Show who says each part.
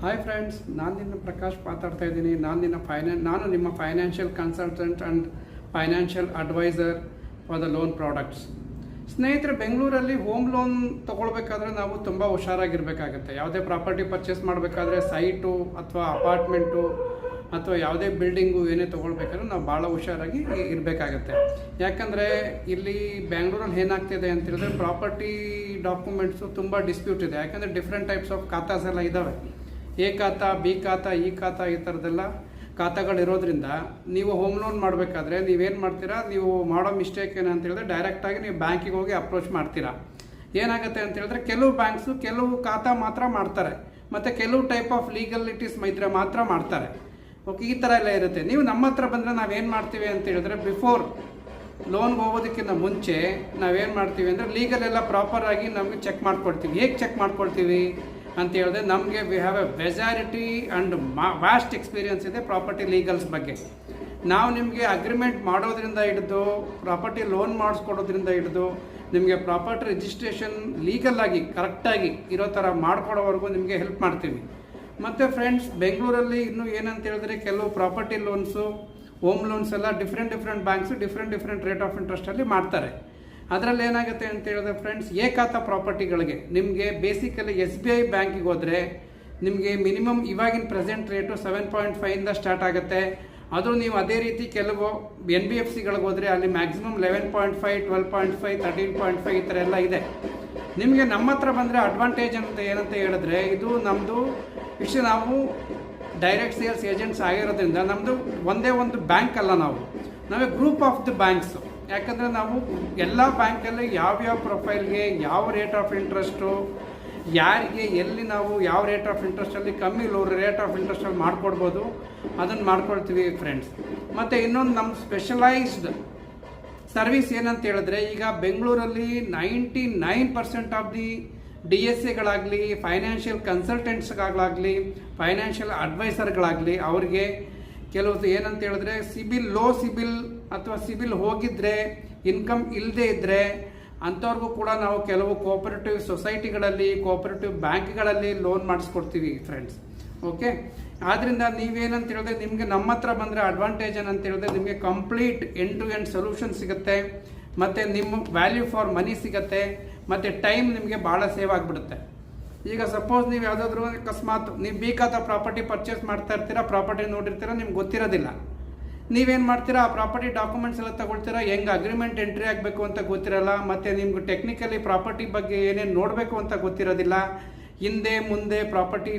Speaker 1: Hi friends, ನಾನು ನಿನ್ನ ಪ್ರಕಾಶ್ ಮಾತಾಡ್ತಾ ಇದ್ದೀನಿ. ನಾನು ನಿಮ್ಮ financial consultant and financial advisor for the loan products. ಸ್ನೇಹಿತರೆ, ಬೆಂಗಳೂರಲ್ಲಿ ಹೋಮ್ ಲೋನ್ ತೊಗೊಳ್ಬೇಕಾದ್ರೆ ನಾವು ತುಂಬ ಹುಷಾರಾಗಿರಬೇಕಾಗತ್ತೆ. ಯಾವುದೇ ಪ್ರಾಪರ್ಟಿ ಪರ್ಚೇಸ್ ಮಾಡಬೇಕಾದ್ರೆ ಸೈಟು ಅಥವಾ ಅಪಾರ್ಟ್ಮೆಂಟು ಅಥವಾ ಯಾವುದೇ ಬಿಲ್ಡಿಂಗು ಏನೇ ತೊಗೊಳ್ಬೇಕಾದ್ರೆ ನಾವು ಭಾಳ ಹುಷಾರಾಗಿ ಇರಬೇಕಾಗತ್ತೆ. ಯಾಕಂದರೆ ಇಲ್ಲಿ ಬೆಂಗಳೂರಲ್ಲಿ ಏನಾಗ್ತಿದೆ ಅಂತ ಹೇಳಿದ್ರೆ ಪ್ರಾಪರ್ಟಿ ಡಾಕ್ಯುಮೆಂಟ್ಸು ತುಂಬ ಡಿಸ್ಪ್ಯೂಟ್ ಇದೆ. ಯಾಕಂದರೆ ಡಿಫ್ರೆಂಟ್ ಟೈಪ್ಸ್ ಆಫ್ ಖಾತಾಸ್ ಎಲ್ಲ ಇದ್ದಾವೆ. ಎ ಖಾತಾ, ಬಿ ಖಾತಾ, ಈ ಖಾತಾ, ಈ ಥರದ್ದೆಲ್ಲ ಖಾತಾಗಳಿರೋದ್ರಿಂದ ನೀವು ಹೋಮ್ ಲೋನ್ ಮಾಡಬೇಕಾದ್ರೆ ನೀವೇನು ಮಾಡ್ತೀರಾ, ನೀವು ಮಾಡೋ ಮಿಸ್ಟೇಕ್ ಏನಂತ ಹೇಳಿದ್ರೆ ಡೈರೆಕ್ಟಾಗಿ ನೀವು ಬ್ಯಾಂಕಿಗೆ ಹೋಗಿ ಅಪ್ರೋಚ್ ಮಾಡ್ತೀರಾ. ಏನಾಗುತ್ತೆ ಅಂತ ಹೇಳಿದ್ರೆ ಕೆಲವು ಬ್ಯಾಂಕ್ಸು ಕೆಲವು ಖಾತಾ ಮಾತ್ರ ಮಾಡ್ತಾರೆ, ಮತ್ತು ಕೆಲವು ಟೈಪ್ ಆಫ್ ಲೀಗಲಿಟೀಸ್ ಇದ್ರೆ ಮಾತ್ರ ಮಾಡ್ತಾರೆ. ಓಕೆ, ಈ ಥರ ಎಲ್ಲ ಇರುತ್ತೆ. ನೀವು ನಮ್ಮ ಹತ್ರ ಬಂದರೆ ನಾವೇನು ಮಾಡ್ತೀವಿ ಅಂತ ಹೇಳಿದ್ರೆ ಬಿಫೋರ್ ಲೋನ್ಗೆ ಹೋಗೋದಕ್ಕಿಂತ ಮುಂಚೆ ನಾವೇನು ಮಾಡ್ತೀವಿ ಅಂದರೆ ಲೀಗಲ್ ಎಲ್ಲ ಪ್ರಾಪರಾಗಿ ನಮಗೆ ಚೆಕ್ ಮಾಡ್ಕೊಳ್ತೀವಿ. ಹೇಗೆ ಚೆಕ್ ಮಾಡ್ಕೊಳ್ತೀವಿ ಅಂತ ಹೇಳಿದ್ರೆ ನಮಗೆ we have A majority and vast experience ಇದೆ ಪ್ರಾಪರ್ಟಿ ಲೀಗಲ್ಸ್ ಬಗ್ಗೆ. ನಾವು ನಿಮಗೆ ಅಗ್ರಿಮೆಂಟ್ ಮಾಡೋದ್ರಿಂದ ಹಿಡಿದು ಪ್ರಾಪರ್ಟಿ ಲೋನ್ ಮಾಡಿಸ್ಕೊಡೋದ್ರಿಂದ ಹಿಡಿದು ನಿಮಗೆ ಪ್ರಾಪರ್ಟಿ ರಿಜಿಸ್ಟ್ರೇಷನ್ ಲೀಗಲಾಗಿ ಕರೆಕ್ಟಾಗಿ ಇರೋ ಥರ ಮಾಡ್ಕೊಡೋವರೆಗೂ ನಿಮಗೆ ಹೆಲ್ಪ್ ಮಾಡ್ತೀವಿ. ಮತ್ತು ಫ್ರೆಂಡ್ಸ್, ಬೆಂಗಳೂರಲ್ಲಿ ಇನ್ನೂ ಏನಂತ ಹೇಳಿದ್ರೆ ಕೆಲವು ಪ್ರಾಪರ್ಟಿ ಲೋನ್ಸು, ಹೋಮ್ ಲೋನ್ಸ್ ಎಲ್ಲ different banks different rate of ಇಂಟ್ರೆಸ್ಟಲ್ಲಿ ಮಾಡ್ತಾರೆ. ಅದರಲ್ಲಿ ಏನಾಗುತ್ತೆ ಅಂತ ಹೇಳಿದ್ರೆ ಫ್ರೆಂಡ್ಸ್, ಎ ಖಾತಾ ಪ್ರಾಪರ್ಟಿಗಳಿಗೆ ನಿಮಗೆ ಬೇಸಿಕಲಿ SBI ಬ್ಯಾಂಕಿಗೆ ಹೋದರೆ ನಿಮಗೆ ಮಿನಿಮಮ್ ಇವಾಗಿನ ಪ್ರೆಸೆಂಟ್ ರೇಟು 7.5 ಸ್ಟಾರ್ಟ್ ಆಗುತ್ತೆ. ಅದು ನೀವು ಅದೇ ರೀತಿ ಕೆಲವು NBFCಗಳಿಗೆ ಹೋದರೆ ಅಲ್ಲಿ ಮ್ಯಾಕ್ಸಿಮಮ್ 11.5, 12.5, 13.5 ಈ ಥರ ಎಲ್ಲ ಇದೆ. ನಿಮಗೆ ನಮ್ಮ ಹತ್ರ ಬಂದರೆ ಅಡ್ವಾಂಟೇಜ್ ಅಂತ ಏನಂತ ಹೇಳಿದ್ರೆ, ಇದು ನಮ್ಮದು ನಾವು ಡೈರೆಕ್ಟ್ ಸೇಲ್ಸ್ ಏಜೆಂಟ್ಸ್ ಆಗಿರೋದ್ರಿಂದ ನಮ್ಮದು ಒಂದೇ ಒಂದು ಬ್ಯಾಂಕ್ ಅಲ್ಲ, ನಾವೇ ಗ್ರೂಪ್ ಆಫ್ ದಿ ಬ್ಯಾಂಕ್ಸು. ಯಾಕಂದರೆ ನಾವು ಎಲ್ಲ ಬ್ಯಾಂಕಲ್ಲಿ ಯಾವ್ಯಾವ ಪ್ರೊಫೈಲ್ಗೆ ಯಾವ ರೇಟ್ ಆಫ್ ಇಂಟ್ರೆಸ್ಟು ಯಾರಿಗೆ ಎಲ್ಲಿ ನಾವು ಯಾವ ರೇಟ್ ಆಫ್ ಇಂಟ್ರೆಸ್ಟಲ್ಲಿ ಕಮ್ಮಿ ಲೋ ರೇಟ್ ಆಫ್ ಇಂಟ್ರೆಸ್ಟಲ್ಲಿ ಮಾಡ್ಕೊಡ್ಬೋದು ಅದನ್ನು ಮಾಡ್ಕೊಳ್ತೀವಿ ಫ್ರೆಂಡ್ಸ್. ಮತ್ತು ಇನ್ನೊಂದು ನಮ್ಮ ಸ್ಪೆಷಲೈಸ್ಡ್ ಸರ್ವಿಸ್ ಏನಂತ ಹೇಳಿದ್ರೆ, ಈಗ ಬೆಂಗಳೂರಲ್ಲಿ 99% ಆಫ್ ದಿ DSAಗಳಾಗಲಿ, ಫೈನಾನ್ಷಿಯಲ್ ಕನ್ಸಲ್ಟೆಂಟ್ಸ್ಗಳಾಗಲಿ, ಫೈನಾನ್ಷಿಯಲ್ ಅಡ್ವೈಸರ್ಗಳಾಗಲಿ, ಅವ್ರಿಗೆ ಕೆಲವು ಏನಂತ ಹೇಳಿದ್ರೆ ಲೋ ಸಿಬಿಲ್ ಅಥವಾ ಸಿಬಿಲ್ ಹೋಗಿದ್ರೆ, ಇನ್ಕಮ್ ಇಲ್ಲದೆ ಇದ್ದರೆ ಅಂಥವ್ರಿಗೂ ಕೂಡ ನಾವು ಕೆಲವು ಕೋಆಪರೇಟಿವ್ ಸೊಸೈಟಿಗಳಲ್ಲಿ, ಕೋಆಪರೇಟಿವ್ ಬ್ಯಾಂಕ್ಗಳಲ್ಲಿ ಲೋನ್ ಮಾಡಿಸ್ಕೊಡ್ತೀವಿ ಫ್ರೆಂಡ್ಸ್. ಓಕೆ, ಆದ್ದರಿಂದ ನೀವೇನಂತ ಹೇಳಿದ್ರೆ ನಿಮಗೆ ನಮ್ಮ ಹತ್ರ ಬಂದರೆ ಅಡ್ವಾಂಟೇಜ್ ಏನಂತ ಹೇಳಿದ್ರೆ ನಿಮಗೆ complete end to end solution ಸಿಗುತ್ತೆ, ಮತ್ತು ನಿಮ್ಮ ವ್ಯಾಲ್ಯೂ ಫಾರ್ ಮನಿ ಸಿಗುತ್ತೆ, ಮತ್ತು ಟೈಮ್ ನಿಮಗೆ ಭಾಳ ಸೇವ್ ಆಗಿಬಿಡುತ್ತೆ. ಈಗ ಸಪೋಸ್ ನೀವು ಯಾವುದಾದ್ರೂ ಅಕಸ್ಮಾತ್ ನೀವು ಬಿ ಖಾತಾ ಪ್ರಾಪರ್ಟಿ ಪರ್ಚೇಸ್ ಮಾಡ್ತಾ ಇರ್ತೀರಾ, ಪ್ರಾಪರ್ಟಿ ನೋಡಿರ್ತೀರ, ನಿಮ್ಗೆ ಗೊತ್ತಿರೋದಿಲ್ಲ. ನೀವೇನು ಮಾಡ್ತೀರಾ, ಆ ಪ್ರಾಪರ್ಟಿ ಡಾಕ್ಯುಮೆಂಟ್ಸ್ ಎಲ್ಲ ತಗೊಳ್ತೀರಾ, ಹೆಂಗೆ ಅಗ್ರಿಮೆಂಟ್ ಎಂಟ್ರಿ ಆಗಬೇಕು ಅಂತ ಗೊತ್ತಿರಲ್ಲ, ಮತ್ತು ನಿಮ್ಗೆ ಟೆಕ್ನಿಕಲಿ ಪ್ರಾಪರ್ಟಿ ಬಗ್ಗೆ ಏನೇನು ನೋಡಬೇಕು ಅಂತ ಗೊತ್ತಿರೋದಿಲ್ಲ, ಹಿಂದೆ ಮುಂದೆ ಪ್ರಾಪರ್ಟಿ